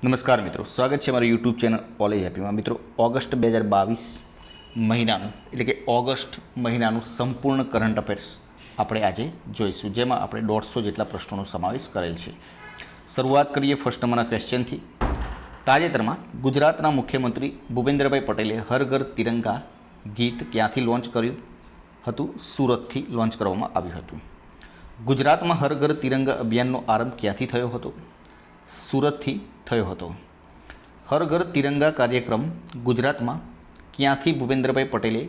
નમસ્કાર મિત્રો, સ્વાગત છે મારી યુટ્યુબ ચેનલ કોલેજ હેપીમાં. મિત્રો, ઓગસ્ટ 2022 મહિનાનું એટલે કે ઓગસ્ટ મહિનાનું સંપૂર્ણ કરંટ અફેર્સ આપણે આજે જોઈશું, જેમાં આપણે 150 જેટલા પ્રશ્નોનો સમાવેશ કરેલ છે. શરૂઆત કરીએ ફર્સ્ટ નંબરના ક્વેશ્ચનથી. તાજેતરમાં ગુજરાતના મુખ્યમંત્રી ભૂપેન્દ્રભાઈ પટેલે હર ઘર તિરંગા ગીત ક્યાંથી લોન્ચ કર્યું હતું? સુરતથી લોન્ચ કરવામાં આવ્યું હતું. ગુજરાતમાં હર ઘર તિરંગા અભિયાનનો આરંભ ક્યાંથી થયો હતો? સુરતથી થયો હતો. હર ઘર તિરંગા કાર્યક્રમ ગુજરાતમાં ક્યાંથી ભૂપેન્દ્રભાઈ પટેલે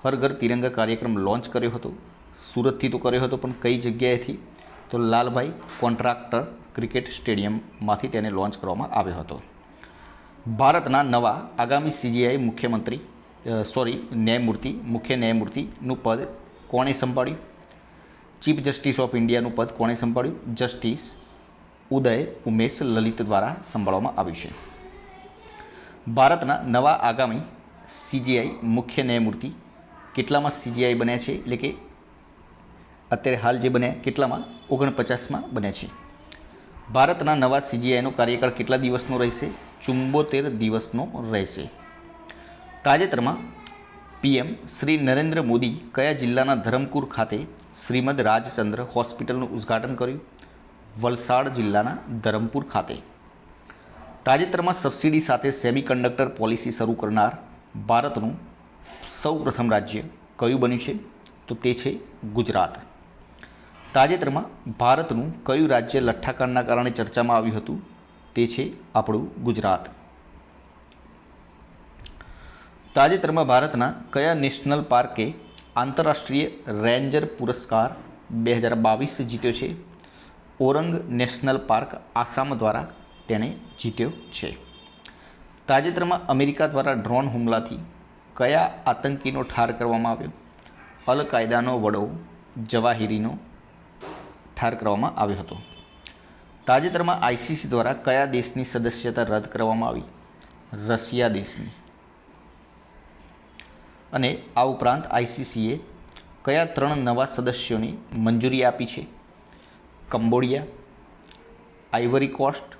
હર ઘર તિરંગા કાર્યક્રમ લોન્ચ કર્યો હતો? સુરતથી તો કર્યો હતો, પણ કઈ જગ્યાએથી? તો લાલભાઈ કોન્ટ્રાક્ટર ક્રિકેટ સ્ટેડિયમમાંથી તેને લોન્ચ કરવામાં આવ્યો હતો. ભારતના નવા આગામી સીજીઆઈ મુખ્ય ન્યાયમૂર્તિનું પદ કોણે સંભાળ્યું? ચીફ જસ્ટિસ ઓફ ઇન્ડિયાનું પદ કોણે સંભાળ્યું? જસ્ટિસ ઉદય ઉમેશ લલિત દ્વારા સંભાળવામાં આવ્યું છે. ભારતના નવા આગામી સીજીઆઈ મુખ્ય ન્યાયમૂર્તિ કેટલામાં સીજીઆઈ બન્યા છે? એટલે કે અત્યારે હાલ જે બન્યા કેટલામાં? 49માં બન્યા છે. ભારતના નવા સીજીઆઈનો કાર્યકાળ કેટલા દિવસનો રહેશે? 74 દિવસનો રહેશે. તાજેતરમાં પીએમ શ્રી નરેન્દ્ર મોદી કયા જિલ્લાના ધરમપુર ખાતે શ્રીમદ રાજચંદ્ર હોસ્પિટલનું ઉદ્ઘાટન કર્યું? વલસાડ જિલ્લાના ધરમપુર ખાતે. તાજેતરમાં સબસિડી સાથે સેમિકન્ડક્ટર પોલિસી શરૂ કરનાર ભારતનું સૌપ્રથમ રાજ્ય કયું બન્યું છે? તો તે છે ગુજરાત. તાજેતરમાં ભારતનું કયું રાજ્ય લઠ્ઠાકાંડના કારણે ચર્ચામાં આવ્યું હતું? તે છે આપણું ગુજરાત. તાજેતરમાં ભારતના કયા નેશનલ પાર્કે આંતરરાષ્ટ્રીય રેન્જર પુરસ્કાર 2022 જીત્યો છે? ઓરંગ નેશનલ પાર્ક આસામ દ્વારા તેણે જીત્યો છે. તાજેતરમાં અમેરિકા દ્વારા ડ્રોન હુમલાથી કયા આતંકીનો ઠાર કરવામાં આવ્યો? અલ કાયદાનો વડો જવાહિરીનો ઠાર કરવામાં આવ્યો હતો. તાજેતરમાં આઈસીસી દ્વારા કયા દેશની સદસ્યતા રદ કરવામાં આવી? રશિયા દેશની. અને આ ઉપરાંત આઈસીસીએ કયા 3 નવા સદસ્યોને મંજૂરી આપી છે? કંબોડિયા, આઇવરી કોસ્ટ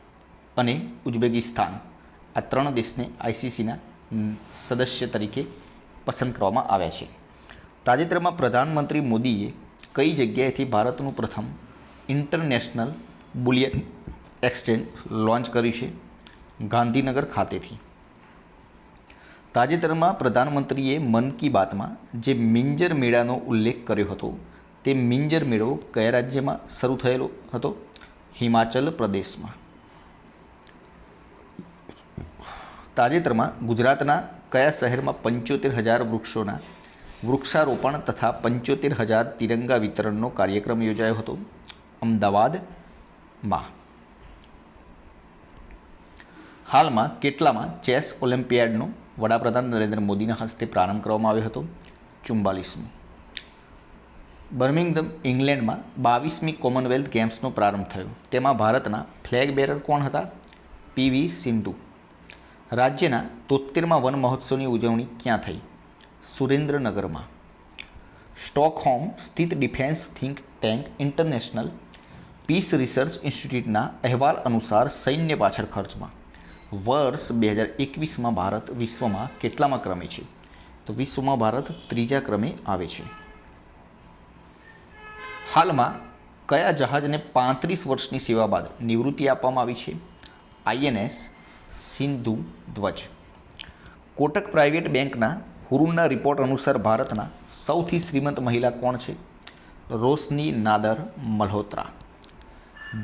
અને ઉઝબેકિસ્તાન. આ 3 દેશને આઈસીસીના સદસ્ય તરીકે પસંદ કરવામાં આવ્યા છે. તાજેતરમાં પ્રધાનમંત્રી મોદીએ કઈ જગ્યાએથી ભારતનું પ્રથમ ઇન્ટરનેશનલ બુલિયન એક્સચેન્જ લોન્ચ કર્યું છે? ગાંધીનગર ખાતેથી. તાજેતરમાં પ્રધાનમંત્રીએ મન કી બાતમાં જે મિંજર મેળાનો ઉલ્લેખ કર્યો હતો, તે મિંજર મેળો કયા રાજ્યમાં શરૂ થયેલો હતો? હિમાચલ પ્રદેશમાં. તાજેતરમાં ગુજરાતના કયા શહેરમાં 75,000 વૃક્ષારોપણ તથા 75,000 તિરંગા વિતરણનો કાર્યક્રમ યોજાયો હતો? અમદાવાદમાં. હાલમાં કેટલામાં ચેસ ઓલિમ્પિયાડનો વડાપ્રધાન નરેન્દ્ર મોદીના હસ્તે પ્રારંભ કરવામાં આવ્યો હતો? 44મો. બર્મિંઘમ ઇંગ્લેન્ડમાં 22મી કોમનવેલ્થ ગેમ્સનો પ્રારંભ થયો. તેમાં ભારતના ફ્લેગ બેરર કોણ હતા? પીવી સિંધુ. રાજ્યના 73મા વન મહોત્સવની ઉજવણી ક્યાં થઈ? સુરેન્દ્રનગરમાં. સ્ટોકહોમ સ્થિત defence think tank international peace research ઇન્સ્ટિટ્યૂટના અહેવાલ અનુસાર સૈન્ય પાછળ ખર્ચમાં વર્ષ 2021માં ભારત વિશ્વમાં કેટલામાં ક્રમે છે? તો વિશ્વમાં ભારત 3જા ક્રમે આવે છે. હાલમાં કયા જહાજને 35 વર્ષની સેવા બાદ નિવૃત્તિ આપવામાં આવી છે? આઈએનએસ સિંધુ ધ્વજ. કોટક પ્રાઇવેટ બેંકના હુરુનના રિપોર્ટ અનુસાર ભારતના સૌથી શ્રીમંત મહિલા કોણ છે? રોશની નાદર મલ્હોત્રા.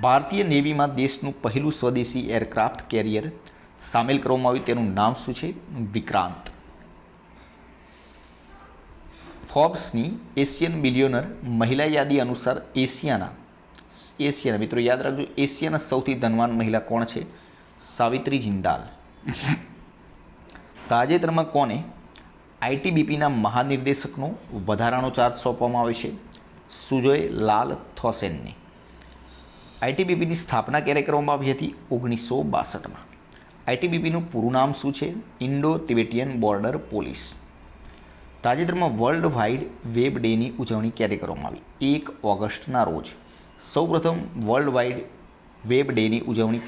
ભારતીય નેવીમાં દેશનું પહેલું સ્વદેશી એરક્રાફ્ટ કેરિયર સામેલ કરવામાં આવ્યું, તેનું નામ શું છે? વિક્રાંત. ફોર્બ્સની એશિયન બિલિયનર મહિલા યાદી અનુસાર એશિયાના મિત્રો યાદ રાખજો, એશિયાના સૌથી ધનવાન મહિલા કોણ છે? સાવિત્રી જિંદાલ. તાજેતરમાં કોને આઈટીબીપીના મહાનિર્દેશકનો વધારાનો ચાર્જ સોંપવામાં આવે છે? સુજોય લાલ થોસેનને. આઈટીબીપીની સ્થાપના ક્યારે કરવામાં આવી હતી? 1962માં. આઈટીબીપીનું પૂરું નામ શું છે? Indo Tibetan border police. તાજેતરમાં વર્લ્ડ વાઇડ વેબ ડેની ઉજવણી ક્યારે કરવામાં આવી? 1 ઓગસ્ટના રોજ. સૌપ્રથમ વર્લ્ડ વાઇડ વેબ ડેની ઉજવણી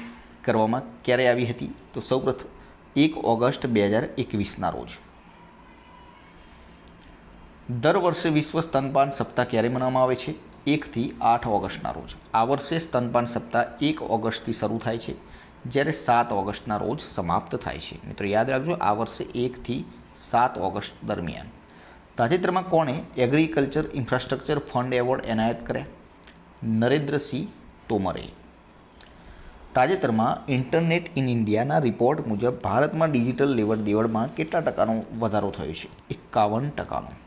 કરવામાં ક્યારે આવી હતી? તો સૌપ્રથમ 1 ઓગસ્ટ 2021ના રોજ. દર વર્ષે વિશ્વ સ્તનપાન સપ્તાહ ક્યારે મનાવવામાં આવે છે? 1 થી 8 ઓગસ્ટના રોજ. આ વર્ષે સ્તનપાન સપ્તાહ 1 ઓગસ્ટથી શરૂ થાય છે, જ્યારે 7 ઓગસ્ટના રોજ સમાપ્ત થાય છે. મિત્રો યાદ રાખજો, આ વર્ષે 1 થી 7 ઓગસ્ટ દરમિયાન. તાજેતરમાં કોણે એગ્રીકલ્ચર ઇન્ફ્રાસ્ટ્રક્ચર ફંડ એવોર્ડ એનાયત કર્યા? નરેન્દ્રસિંહ તોમરે. તાજેતરમાં ઇન્ટરનેટ ઇન ઇન્ડિયાના રિપોર્ટ મુજબ ભારતમાં ડિજિટલ લેવડ દેવડમાં કેટલા ટકાનો વધારો થયો છે? 51%.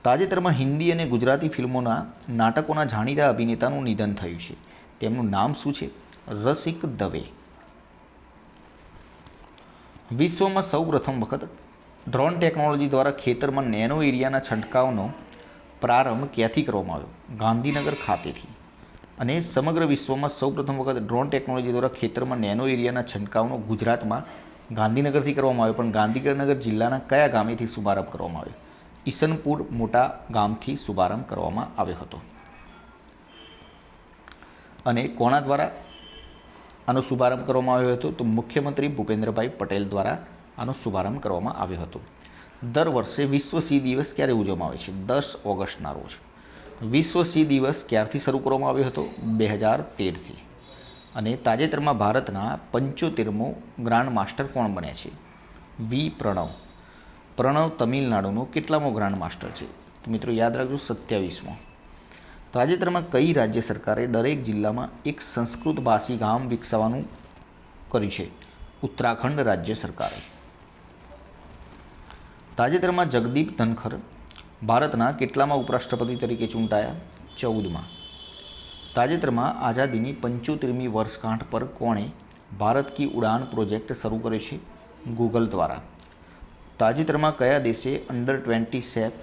તાજેતરમાં હિન્દી અને ગુજરાતી ફિલ્મોના નાટકોના જાણીતા અભિનેતાનું નિધન થયું છે. તેમનું નામ શું છે? રસિક દવે. વિશ્વમાં સૌ પ્રથમ વખત ડ્રોન ટેકનોલોજી દ્વારા ખેતરમાં નેનો એરિયાના છંટકાવનો પ્રારંભ ક્યાંથી કરવામાં આવ્યો? ગાંધીનગર ખાતેથી. અને સમગ્ર વિશ્વમાં સૌપ્રથમ વખત ડ્રોન ટેકનોલોજી દ્વારા ખેતરમાં નેનો એરિયાના છંટકાવનો ગુજરાતમાં ગાંધીનગરથી કરવામાં આવ્યો, પણ ગાંધીનગર જિલ્લાના કયા ગામેથી શુભારંભ કરવામાં આવ્યો? ઈસનપુર મોટા ગામથી શુભારંભ કરવામાં આવ્યો હતો. અને કોના દ્વારા આનો શુભારંભ કરવામાં આવ્યો હતો? તો મુખ્યમંત્રી ભૂપેન્દ્રભાઈ પટેલ દ્વારા આનો શુભારંભ કરવામાં આવ્યો હતો. દર વર્ષે વિશ્વ સિંહ દિવસ ક્યારે ઉજવવામાં આવે છે? 10 ઓગસ્ટના રોજ. વિશ્વ સિંહ દિવસ ક્યારથી શરૂ કરવામાં આવ્યો હતો? 2013થી. અને તાજેતરમાં ભારતના 75મો ગ્રાન્ડ માસ્ટર કોણ બન્યા છે? વી પ્રણવ. પ્રણવ તમિલનાડુનો કેટલામો ગ્રાન્ડ માસ્ટર છે? તો મિત્રો યાદ રાખજો, 27મો. તાજેતરમાં કઈ રાજ્ય સરકારે દરેક જિલ્લામાં એક સંસ્કૃત ભાષી ગામ વિકસાવવાનું કર્યું છે? ઉત્તરાખંડ રાજ્ય સરકારે. તાજેતરમાં જગદીપ ધનખર ભારતના કેટલામાં ઉપરાષ્ટ્રપતિ તરીકે ચૂંટાયા? 14મા. તાજેતરમાં આઝાદીની 75મી વર્ષગાંઠ પર કોણે ભારત કી ઉડાન પ્રોજેક્ટ શરૂ કર્યો છે? ગૂગલ દ્વારા. તાજેતરમાં કયા દેશે અંડર-20 સેફ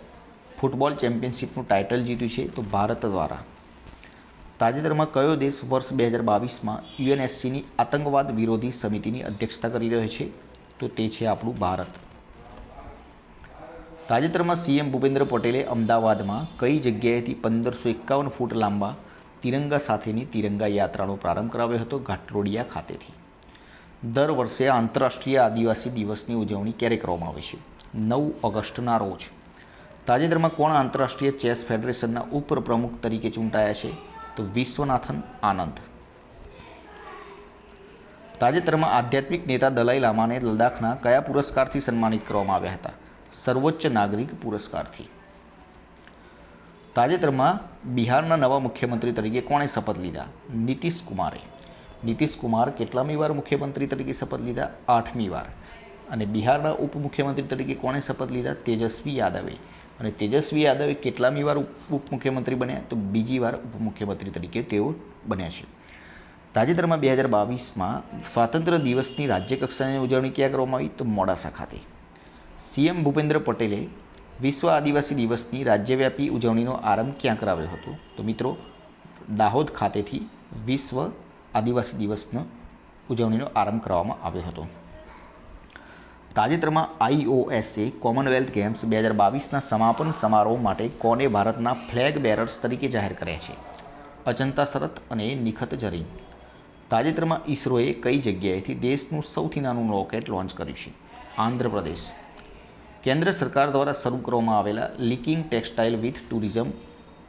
ફૂટબોલ ચેમ્પિયનશિપનું ટાઇટલ જીત્યું છે? તો ભારત દ્વારા. તાજેતરમાં કયો દેશ વર્ષ 2022માં યુએનએસસીની આતંકવાદ વિરોધી સમિતિની અધ્યક્ષતા કરી રહ્યો છે? તો તે છે આપણું ભારત. તાજેતરમાં સીએમ ભૂપેન્દ્ર પટેલે અમદાવાદમાં કઈ જગ્યાએથી 1551 ફૂટ લાંબા તિરંગા સાથેની તિરંગા યાત્રાનો પ્રારંભ કરાવ્યો હતો? ઘાટલોડિયા ખાતેથી. દર વર્ષે આંતરરાષ્ટ્રીય આદિવાસી દિવસની ઉજવણી ક્યારે કરવામાં આવે છે? 9 ઓગસ્ટના રોજ. તાજેતરમાં કોણ આંતરરાષ્ટ્રીય ચેસ ફેડરેશનના ઉપપ્રમુખ તરીકે ચૂંટાયા છે? તો વિશ્વનાથન આનંદ. તાજેતરમાં આધ્યાત્મિક નેતા દલાઈ લામાને લદ્દાખના કયા પુરસ્કારથી સન્માનિત કરવામાં આવ્યા હતા? સર્વોચ્ચ નાગરિક પુરસ્કારથી. તાજેતરમાં બિહારના નવા મુખ્યમંત્રી તરીકે કોણે શપથ લીધા? નીતિશ કુમારે. નીતિશ કુમાર કેટલામી વાર મુખ્યમંત્રી તરીકે શપથ લીધા? 8મી વાર. અને બિહારના ઉપમુખ્યમંત્રી તરીકે કોણે શપથ લીધા? તેજસ્વી યાદવે. અને તેજસ્વી યાદવે કેટલામી વાર ઉપમુખ્યમંત્રી બન્યા? તો બીજી વાર ઉપમુખ્યમંત્રી તરીકે તેઓ બન્યા છે. તાજેતરમાં 2022માં સ્વાતંત્ર્ય દિવસની રાજ્યકક્ષાની ઉજવણી ક્યાં કરવામાં આવી? તો મોડાસા ખાતે. સીએમ ભૂપેન્દ્ર પટેલે વિશ્વ આદિવાસી દિવસની રાજ્યવ્યાપી ઉજવણીનો આરંભ ક્યાં કરાવ્યો હતો? તો મિત્રો દાહોદ ખાતેથી વિશ્વ આદિવાસી દિવસનો ઉજવણીનો આરંભ કરવામાં આવ્યો હતો. તાજેતરમાં આઈઓએસે કોમનવેલ્થ ગેમ્સ 2022ના સમાપન સમારોહ માટે કોને ભારતના ફ્લેગ બેરર્સ તરીકે જાહેર કર્યા છે? અજંતા શરત અને નિખત ઝરીન. તાજેતરમાં ઇસરોએ કઈ જગ્યાએથી દેશનું સૌથી નાનું રોકેટ લોન્ચ કર્યું છે? આંધ્રપ્રદેશ. કેન્દ્ર સરકાર દ્વારા શરૂ કરવામાં આવેલા લિંકિંગ ટેક્સટાઇલ વિથ ટુરિઝમ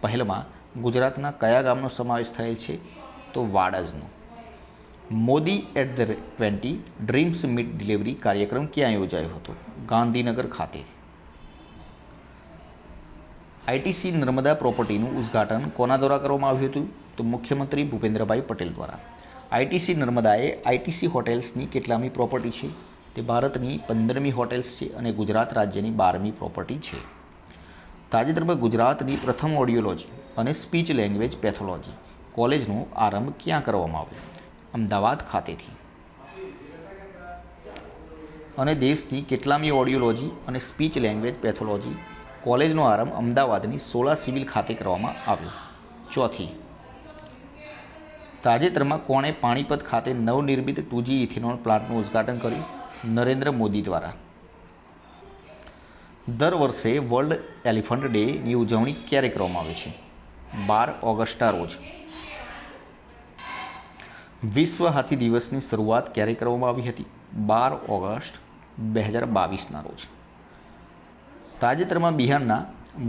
પહેલમાં ગુજરાતના કયા ગામનો સમાવેશ થયેલ છે? તો વાડજનો. મોદી @20 ડ્રીમ્સ મીટ ડિલિવરી કાર્યક્રમ ક્યાં યોજાયો હતો? ગાંધીનગર ખાતે. આઈટીસી નર્મદા પ્રોપર્ટીનું ઉદ્ઘાટન કોના દ્વારા કરવામાં આવ્યું હતું? તો મુખ્યમંત્રી ભૂપેન્દ્રભાઈ પટેલ દ્વારા. આઈટીસી નર્મદાએ આઈટીસી હોટેલ્સની કેટલામી પ્રોપર્ટી છે? તે ભારતની 15મી હોટેલ્સ છે અને ગુજરાત રાજ્યની 12મી પ્રોપર્ટી છે. તાજેતરમાં ગુજરાતની પ્રથમ ઓડિયોલોજી અને સ્પીચ લેંગ્વેજ પેથોલોજી કોલેજનો આરંભ ક્યાં કરવામાં આવ્યો? અમદાવાદ ખાતેથી. અને દેશની કેટલામી ઓડિયોલોજી અને સ્પીચ લેંગ્વેજ પેથોલોજી કોલેજનો આરંભ અમદાવાદની 16 સિવિલ ખાતે કરવામાં આવ્યો? ચોથી. તાજેતરમાં કોણે પાણીપત ખાતે નવનિર્મિત 2G ઇથેનોલ પ્લાન્ટનું ઉદ્ઘાટન કર્યું? નરેન્દ્ર મોદી દ્વારા. દર વર્ષે વર્લ્ડ એલિફન્ટ ડેની ઉજવણી ક્યારે કરવામાં આવે છે? 12 ઓગસ્ટના રોજ. વિશ્વ હાથી દિવસની શરૂઆત ક્યારે કરવામાં આવી હતી? 12 ઓગસ્ટ 2022ના રોજ. તાજેતરમાં બિહારના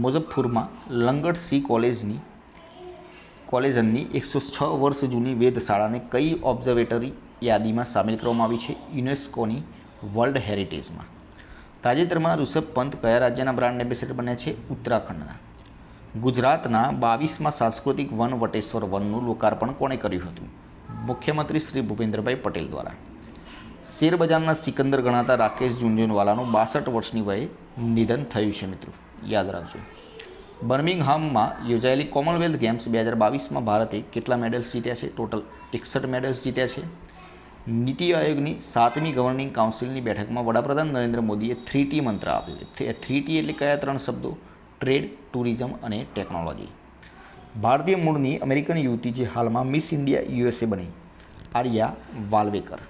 મુઝફ્ફરપુરમાં લંગટ સી કોલેજની 106 વર્ષ જૂની વેધશાળાને કઈ ઓબ્ઝર્વેટરી યાદીમાં સામેલ કરવામાં આવી છે? યુનેસ્કોની વર્લ્ડ હેરિટેજમાં. તાજેતરમાં ઋષભ પંત કયા રાજ્યના બ્રાન્ડ એમ્બેસેડર બન્યા છે? ઉત્તરાખંડના. ગુજરાતના 22મા સાંસ્કૃતિક વન વટેશ્વર વનનું લોકાર્પણ કોણે કર્યું હતું? મુખ્યમંત્રી શ્રી ભૂપેન્દ્રભાઈ પટેલ દ્વારા. શેરબજારના સિકંદર ગણાતા રાકેશ ઝુંઝુનવાલાનું 62 વર્ષની વયે નિધન થયું છે. મિત્રો યાદ રાખજો. બર્મિંગહામમાં યોજાયેલી કોમનવેલ્થ ગેમ્સ 2022માં ભારતે કેટલા મેડલ્સ જીત્યા છે? ટોટલ 61 મેડલ્સ જીત્યા છે. નીતિ આયોગની 7મી ગવર્નિંગ કાઉન્સિલની બેઠકમાં વડાપ્રધાન નરેન્દ્ર મોદીએ 3T મંત્ર આપ્યો. 3T એટલે કયા 3 શબ્દો? ટ્રેડ, ટુરિઝમ અને ટેકનોલોજી. ભારતીય મૂળની અમેરિકન યુવતી જે હાલમાં મિસ ઇન્ડિયા USA બની, આર્યા વાલ્વેકર.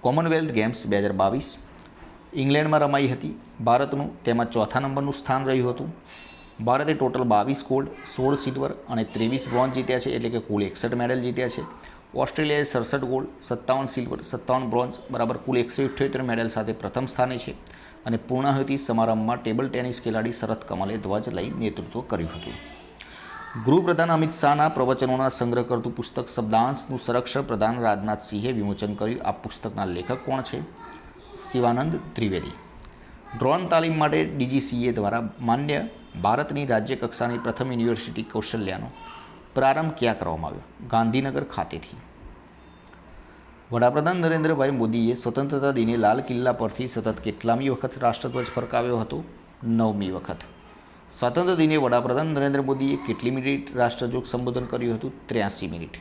કોમનવેલ્થ ગેમ્સ 2022 ઇંગ્લેન્ડમાં રમાઈ હતી. ભારતનું તેમાં 4થા નંબરનું સ્થાન રહ્યું હતું. ભારતે ટોટલ 22 ગોલ્ડ, 16 સિલ્વર અને 23 બ્રોન્ઝ જીત્યા છે, એટલે કે કુલ 61 મેડલ જીત્યા છે. ઓસ્ટ્રેલિયાએ 67 ગોલ્ડ, 57 સિલ્વર, 57 બ્રોન્ઝ બરાબર કુલ 178 મેડલ સાથે પ્રથમ સ્થાને છે. અને પૂર્ણાહુતિ સમારંભમાં ટેબલ ટેનિસ ખેલાડી શરત કમલે ધ્વજ લઈ નેતૃત્વ કર્યું હતું. ગૃહપ્રધાન અમિત શાહના પ્રવચનોના સંગ્રહ કરતું પુસ્તક શબ્દાંશનું સંરક્ષણ પ્રધાન રાજનાથસિંહે વિમોચન કર્યું. આ પુસ્તકના લેખક કોણ છે? શિવાનંદ ત્રિવેદી. ડ્રોન તાલીમ માટે DGCA દ્વારા માન્ય ભારતની રાજ્ય કક્ષાની પ્રથમ યુનિવર્સિટી કૌશલ્યાનો પ્રારંભ ક્યાં કરવામાં આવ્યો? ગાંધીનગર ખાતેથી. વડાપ્રધાન નરેન્દ્રભાઈ મોદીએ સ્વતંત્રતા દિને લાલ કિલ્લા પરથી સતત કેટલામી વખત રાષ્ટ્રધ્વજ ફરકાવ્યો હતો? 9મી વખત. સ્વાતંત્ર્ય દિને વડાપ્રધાન નરેન્દ્ર મોદીએ કેટલી મિનિટ રાષ્ટ્રજોગ સંબોધન કર્યું હતું? 83 મિનિટ.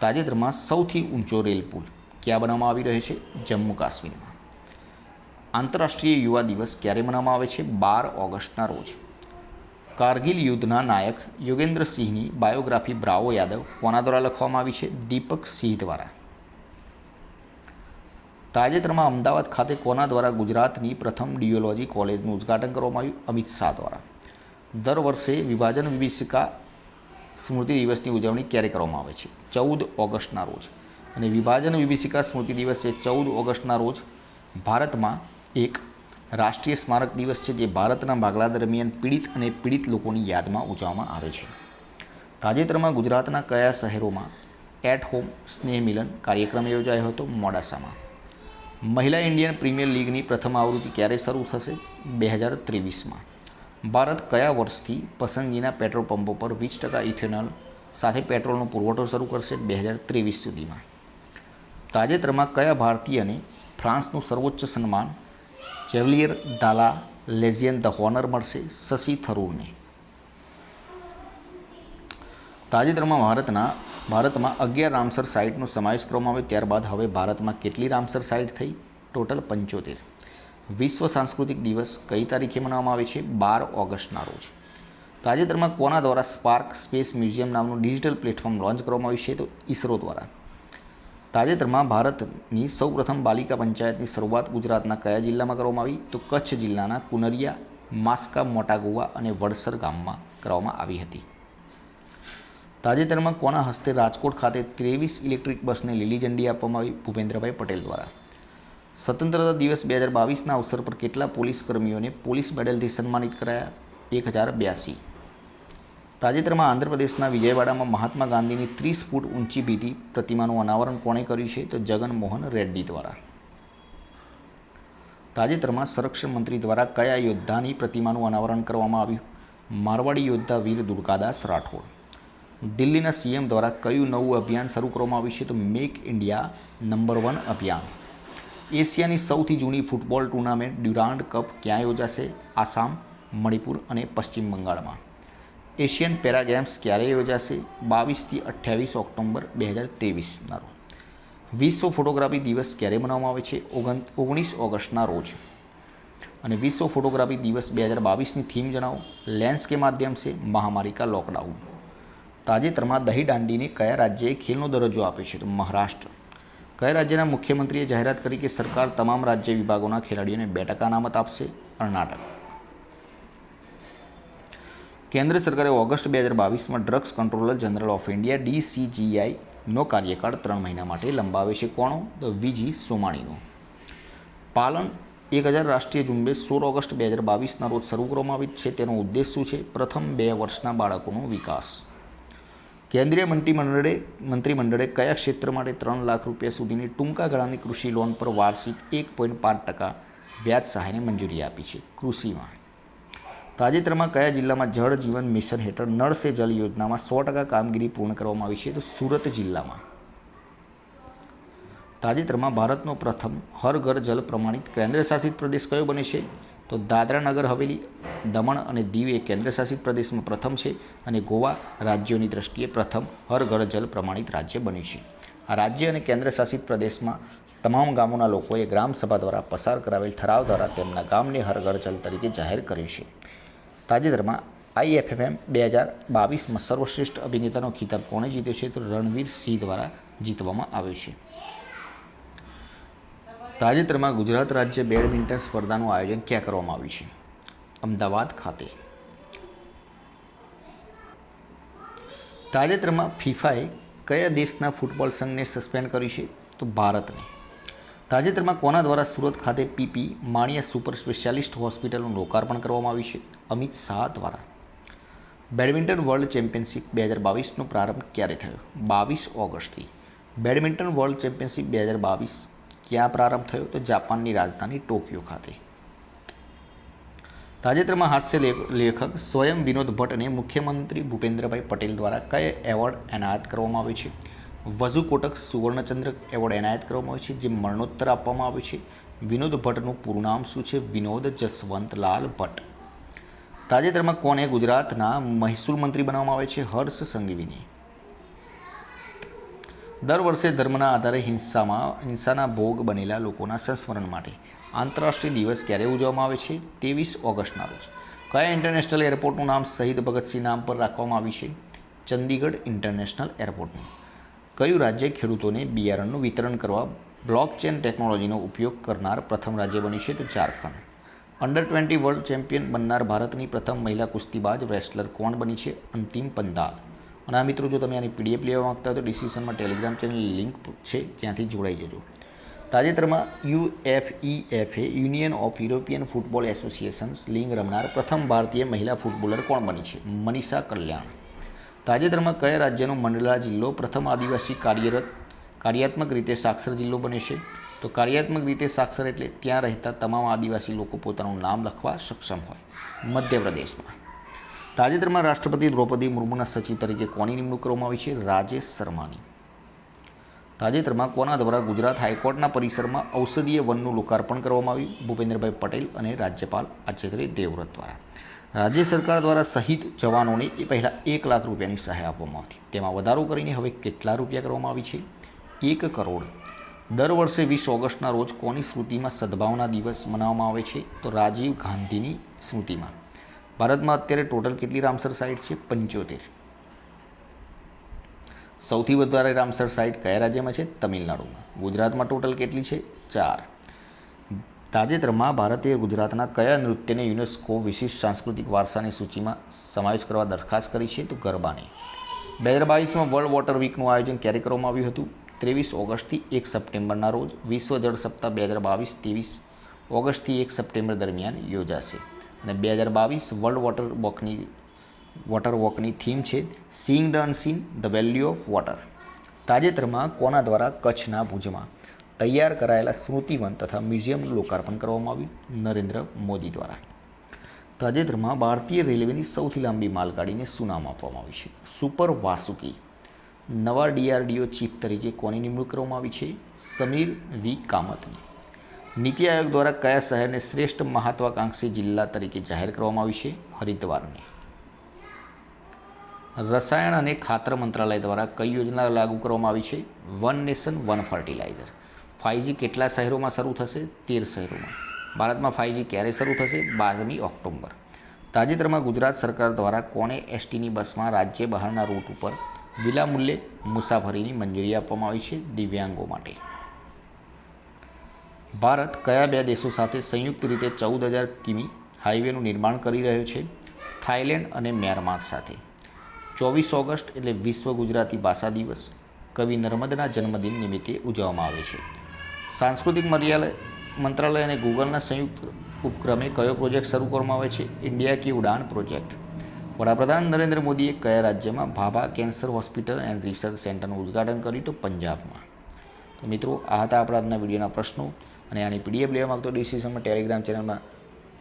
તાજેતરમાં સૌથી ઊંચો રેલ પુલ ક્યાં બનાવવામાં આવી રહ્યો છે? જમ્મુ કાશ્મીરમાં. આંતરરાષ્ટ્રીય યુવા દિવસ ક્યારે મનાવવામાં આવે છે? 12 ઓગસ્ટના રોજ. કારગિલ યુદ્ધના નાયક યોગેન્દ્રસિંહની બાયોગ્રાફી બ્રાવો યાદવ કોના દ્વારા લખવામાં આવી છે? દીપક સિંહ દ્વારા. તાજેતરમાં અમદાવાદ ખાતે કોના દ્વારા ગુજરાતની પ્રથમ ડિયોલોજી કોલેજનું ઉદ્ઘાટન કરવામાં આવ્યું? અમિત શાહ દ્વારા. દર વર્ષે વિભાજન વિભીષિકા સ્મૃતિ દિવસની ઉજવણી ક્યારે કરવામાં આવે છે? 14 ઓગસ્ટના રોજ. અને વિભાજન વિભીષિકા સ્મૃતિ દિવસ એ 14 ઓગસ્ટના રોજ ભારતમાં એક રાષ્ટ્રીય સ્મારક દિવસ છે, જે ભારતના ભાગલા દરમિયાન પીડિત અને પીડિત લોકોની યાદમાં ઉજવવામાં આવે છે. તાજેતરમાં ગુજરાતના કયા શહેરોમાં એટ હોમ સ્નેહ મિલન કાર્યક્રમ યોજાયો હતો? મોડાસામાં. મહિલા ઇન્ડિયન પ્રીમિયર લીગની પ્રથમ આવૃત્તિ ક્યારે શરૂ થશે? 2023માં. ભારત કયા વર્ષથી પસંદગીના પેટ્રોલ પંપો પર 20% ઇથેનોલ સાથે પેટ્રોલનો પુરવઠો શરૂ કરશે? 2023 સુધીમાં. તાજેતરમાં કયા ભારતીયને ફ્રાન્સનું સર્વોચ્ચ સન્માન ચેવલિયર દાલા લેઝિયન ધ હોનર મળશે? શશી થરૂરને. તાજેતરમાં ભારતમાં 11 રામસર સાઇટનો સમાવેશ કરવામાં આવ્યો. ત્યારબાદ હવે ભારતમાં કેટલી રામસર સાઇટ થઈ? ટોટલ 75. વિશ્વ સાંસ્કૃતિક દિવસ કઈ તારીખે મનાવવામાં આવે છે? 12 ઓગસ્ટના રોજ. તાજેતરમાં કોના દ્વારા સ્પાર્ક સ્પેસ મ્યુઝિયમ નામનું ડિજિટલ પ્લેટફોર્મ લોન્ચ કરવામાં આવ્યું છે? તો ઇસરો દ્વારા. તાજેતરમાં ભારતની સૌપ્રથમ બાલિકા પંચાયતની શરૂઆત ગુજરાતના કયા જિલ્લામાં કરવામાં આવી? તો કચ્છ જિલ્લાના કુનરિયા, માસ્કા, મોટાગુવા અને વડસર ગામમાં કરવામાં આવી હતી. તાજેતરમાં કોના હસ્તે રાજકોટ ખાતે 23 ઇલેક્ટ્રિક બસને લીલી ઝંડી આપવામાં આવી? ભૂપેન્દ્રભાઈ પટેલ દ્વારા. સ્વતંત્રતા દિવસ 2022ના અવસર પર કેટલા પોલીસ કર્મીઓને પોલીસ મેડલથી સન્માનિત કરાયા? 1082. તાજેતરમાં આંધ્રપ્રદેશના વિજયવાડામાં મહાત્મા ગાંધીની 30 ફૂટ ઊંચી ભીતિ પ્રતિમાનું અનાવરણ કોણે કર્યું છે? તો જગનમોહન રેડ્ડી દ્વારા. તાજેતરમાં સંરક્ષણ મંત્રી દ્વારા કયા યોદ્ધાની પ્રતિમાનું અનાવરણ કરવામાં આવ્યું? મારવાડી યોદ્ધા વીર દુર્ગાદાસ રાઠોડ. દિલ્હીના CM દ્વારા કયું નવું અભિયાન શરૂ કરવામાં આવ્યું છે? તો મેક ઇન્ડિયા નંબર 1 અભિયાન. એશિયાની સૌથી જૂની ફૂટબોલ ટુર્નામેન્ટ ડ્યુરાન્ડ કપ ક્યાં યોજાશે? આસામ, મણિપુર અને પશ્ચિમ બંગાળમાં. એશિયન પેરા ગેમ્સ ક્યારે યોજાશે? 22થી 28 ઓક્ટોબર 2023ના રોજ. વિશ્વ ફોટોગ્રાફી દિવસ ક્યારે મનાવવામાં આવે છે? 19 ઓગસ્ટના રોજ. અને વિશ્વ ફોટોગ્રાફી દિવસ 2022ની થીમ જણાવો. લેન્સ કે માધ્યમ સે મહામારી કા લોકડાઉન. તાજેતરમાં દહીં દાંડીને કયા રાજ્યએ ખેલનો દરજ્જો આપ્યો છે? તો મહારાષ્ટ્ર. કયા રાજ્યના મુખ્યમંત્રીએ જાહેરાત કરી કે સરકાર તમામ રાજ્ય વિભાગોના ખેલાડીઓને 2% અનામત આપશે? કર્ણાટક. કેન્દ્ર સરકારે ઓગસ્ટ 2022માં drugs controller general of India DCGIનો કાર્યકાળ 3 મહિના માટે લંબાવે છે. કોનો? તો વીજી સોમાણીનો. પાલન 1000 રાષ્ટ્રીય ઝુંબેશ 16 ઓગસ્ટ 2022ના રોજ શરૂ કરવામાં આવી છે. તેનો ઉદ્દેશ શું છે? પ્રથમ 2 વર્ષના બાળકોનો વિકાસ. કેન્દ્રીય મંત્રીમંડળે કયા ક્ષેત્ર માટે 3 લાખ રૂપિયા સુધીની ટૂંકા ગાળાની કૃષિ લોન પર વાર્ષિક 1.5% વ્યાજ સહાયને મંજૂરી આપી છે? કૃષિમાં. તાજેતરમાં કયા જિલ્લામાં જળ જીવન મિશન હેઠળ નળ સે જલ યોજનામાં 100% કામગીરી પૂર્ણ કરવામાં આવી છે? તો સુરત જિલ્લામાં. તાજેતરમાં ભારતનો પ્રથમ હર ઘર જલ પ્રમાણિત કેન્દ્રશાસિત પ્રદેશ કયો બને છે? તો દાદરા નગર હવેલી, દમણ અને દીવ એ કેન્દ્રશાસિત પ્રદેશમાં પ્રથમ છે અને ગોવા રાજ્યોની દ્રષ્ટિએ પ્રથમ હર ઘર જલ પ્રમાણિત રાજ્ય બન્યું છે. આ રાજ્ય અને કેન્દ્રશાસિત પ્રદેશમાં તમામ ગામોના લોકોએ ગ્રામસભા દ્વારા પસાર કરાવેલ ઠરાવ દ્વારા તેમના ગામને હર ઘર જલ તરીકે જાહેર કર્યું છે. તાજેતરમાં IFFM 2022માં સર્વશ્રેષ્ઠ અભિનેતાનો ખિતાબ કોણે જીત્યો છે? તો રણવીર સિંહ દ્વારા જીતવામાં આવ્યો છે. તાજેતરમાં ગુજરાત રાજ્ય બેડમિન્ટન સ્પર્ધાનું આયોજન ક્યાં કરવામાં આવ્યું છે? અમદાવાદ ખાતે. તાજેતરમાં ફિફાએ કયા દેશના ફૂટબોલ સંઘને સસ્પેન્ડ કર્યું છે? તો ભારતને. તાજેતરમાં કોના દ્વારા સુરત ખાતે PP માણિયા સુપર સ્પેશિયાલિસ્ટ હોસ્પિટલનું લોકાર્પણ કરવામાં આવ્યું છે? અમિત શાહ દ્વારા. બેડમિન્ટન વર્લ્ડ ચેમ્પિયનશિપ 2022નો પ્રારંભ ક્યારે થયો? 22 ઓગસ્ટથી. બેડમિન્ટન વર્લ્ડ ચેમ્પિયનશિપ 2022 ક્યાં પ્રારંભ થયો? તો જાપાનની રાજધાની ટોક્યો ખાતે. તાજેતરમાં હાસ્ય લેખક સ્વયં વિનોદ ભટ્ટને મુખ્યમંત્રી ભૂપેન્દ્રભાઈ પટેલ દ્વારા કયા એવોર્ડ એનાયત કરવામાં આવ્યો છે? વજુ કોટક સુવર્ણચંદ્રક એવોર્ડ એનાયત કરવામાં આવ્યો છે, જે મરણોત્તર આપવામાં આવ્યો છે. વિનોદ ભટ્ટનું પૂરું નામ શું છે? વિનોદ જસવંતલાલ ભટ્ટ. તાજેતરમાં કોને ગુજરાતના મહેસૂલ મંત્રી બનાવવામાં આવે છે? હર્ષ સંઘવીને. દર વર્ષે ધર્મના આધારે હિંસાના ભોગ બનેલા લોકોના સંસ્મરણ માટે આંતરરાષ્ટ્રીય દિવસ ક્યારે ઉજવવામાં આવે છે? 23 ઓગસ્ટના રોજ. કયા ઇન્ટરનેશનલ એરપોર્ટનું નામ શહીદ ભગતસિંહ નામ પર રાખવામાં આવ્યું છે? ચંદીગઢ ઇન્ટરનેશનલ એરપોર્ટનું. કયું રાજ્ય ખેડૂતોને બિયારણનું વિતરણ કરવા બ્લોકચેન ટેકનોલોજીનો ઉપયોગ કરનાર પ્રથમ રાજ્ય બન્યું છે? તો ઝારખંડ. અંડર-20 વર્લ્ડ ચેમ્પિયન બનનાર ભારતની પ્રથમ મહિલા કુસ્તીબાજ રેસલર કોણ બની છે? અંતિમ પંદાલ. અને આ મિત્રો, જો તમે આની PDF લેવા માગતા હોય તો ડિસ્ક્રિપ્શનમાં ટેલિગ્રામ ચેનલ લિંક છે, ત્યાંથી જોડાઈ જજો. તાજેતરમાં UEFA union of European football associations league રમનાર પ્રથમ ભારતીય મહિલા ફૂટબોલર કોણ બની છે? મનીષા કલ્યાણ. તાજેતરમાં કયા રાજ્યનો મંડલા જિલ્લો પ્રથમ આદિવાસી કાર્યાત્મક રીતે સાક્ષર જિલ્લો બને છે? તો કાર્યાત્મક રીતે સાક્ષર એટલે ત્યાં રહેતા તમામ આદિવાસી લોકો પોતાનું નામ લખવા સક્ષમ હોય. મધ્યપ્રદેશમાં. તાજેતરમાં રાષ્ટ્રપતિ દ્રૌપદી મુર્મુના સચિવ તરીકે કોની નિમણૂક કરવામાં આવી છે? રાજેશ શર્માની. તાજેતરમાં કોના દ્વારા ગુજરાત હાઈકોર્ટના પરિસરમાં ઔષધીય વનનું લોકાર્પણ કરવામાં આવ્યું? ભૂપેન્દ્રભાઈ પટેલ અને રાજ્યપાલ આચાર્ય દેવવ્રત દ્વારા. રાજ્ય સરકાર દ્વારા શહીદ જવાનોને પહેલાં 1 લાખ રૂપિયાની સહાય આપવામાં આવતી, તેમાં વધારો કરીને હવે કેટલા રૂપિયા કરવામાં આવી છે? 1 કરોડ. દર વર્ષે 20 ઓગસ્ટના રોજ કોની સ્મૃતિમાં સદભાવના દિવસ મનાવવામાં આવે છે? તો રાજીવ ગાંધીની સ્મૃતિમાં. ભારતમાં અત્યારે ટોટલ કેટલી રામસર સાઇટ છે? 75. સૌથી વધારે રામસર સાઇટ કયા રાજ્યમાં છે? તમિલનાડુમાં. ગુજરાતમાં ટોટલ કેટલી છે? 4. તાજેતરમાં ભારતે ગુજરાતના કયા નૃત્યને યુનેસ્કો વિશિષ્ટ સાંસ્કૃતિક વારસાની સૂચિમાં સમાવેશ કરવા દરખાસ્ત કરી છે? તો ગરબાને. 2022માં વર્લ્ડ વોટર વીકનું આયોજન ક્યારે કરવામાં આવ્યું હતું? 23 ઓગસ્ટથી 1 સપ્ટેમ્બરના રોજ. વિશ્વ જળ સપ્તાહ 2022 23 ઓગસ્ટથી 1 સપ્ટેમ્બર દરમિયાન યોજાશે. અને 2022 વર્લ્ડ વોટર વોકની થીમ છે seeing the unseen, the value of water. તાજેતરમાં કોના દ્વારા કચ્છના ભુજમાં તૈયાર કરાયેલા સ્મૃતિવન તથા મ્યુઝિયમનું લોકાર્પણ કરવામાં આવ્યું? નરેન્દ્ર મોદી દ્વારા. તાજેતરમાં ભારતીય રેલવેની સૌથી લાંબી માલગાડીને શું નામ આપવામાં આવ્યું છે? સુપર વાસુકી. નવા DRDO ચીફ તરીકે કોની નિમણૂક કરવામાં આવી છે? સમીર V. કામતની. નીતિ આયોગ દ્વારા કયા શહેરને શ્રેષ્ઠ મહત્વાકાંક્ષી જિલ્લા તરીકે જાહેર કરવામાં આવ્યું છે? હરિદ્વારને. રસાયણ અને ખાતર મંત્રાલય દ્વારા કઈ યોજના લાગુ કરવામાં આવી છે? One nation one fertiliser. 5G કેટલા શહેરોમાં શરૂ થશે? 13 શહેરોમાં. ભારતમાં 5G ક્યારે શરૂ થશે? 12મી ઓક્ટોબર. તાજેતરમાં ગુજરાત સરકાર દ્વારા કોને STની બસમાં રાજ્ય બહારના રૂટ ઉપર વિનામૂલ્યે મુસાફરીની મંજૂરી આપવામાં આવી છે? દિવ્યાંગો માટે. ભારત કયા 2 દેશો સાથે સંયુક્ત રીતે 14,000 કિમી હાઈવેનું નિર્માણ કરી રહ્યો છે? થાઈલેન્ડ અને મ્યાનમાર સાથે. 24 ઓગસ્ટ એટલે વિશ્વ ગુજરાતી ભાષા દિવસ કવિ નર્મદના જન્મદિન નિમિત્તે ઉજવવામાં આવે છે. સાંસ્કૃતિક મંત્રાલય અને ગૂગલના સંયુક્ત ઉપક્રમે કયો પ્રોજેક્ટ શરૂ કરવામાં આવે છે? ઇન્ડિયા કી ઉડાન પ્રોજેક્ટ. વડાપ્રધાન નરેન્દ્ર મોદીએ કયા રાજ્યમાં Bhabha cancer hospital and research સેન્ટરનું ઉદ્ઘાટન કર્યું? તો પંજાબમાં. તો મિત્રો, આ હતા આપણા આજના વિડીયોના પ્રશ્નો. અને આની પીડીએફ લેવા માગતો ડિસ્ક્રિપ્શનમાં ટેલિગ્રામ ચેનલમાં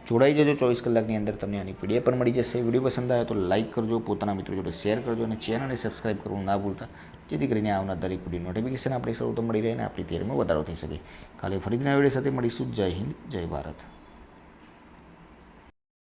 જોડાઈ જજો. 24 કલાકની અંદર તમને આની પીડીએફ પણ મળી જશે. વિડીયો પસંદ આવે તો લાઇક કરજો, પોતાના મિત્રો જોડે શેર કરજો અને ચેનલને સબસ્ક્રાઈબ કરવાનું ના ભૂલતા, જેથી કરીને આવનાર દરેક વિડીયો નોટિફિકેશન આપણે સૌ તો મળી રહે અને આપણી તૈયારીમાં વધારો થઈ શકે. કાલે ફરીથી નવા વિડીયો સાથે મળીશું. જય હિન્દ, જય ભારત.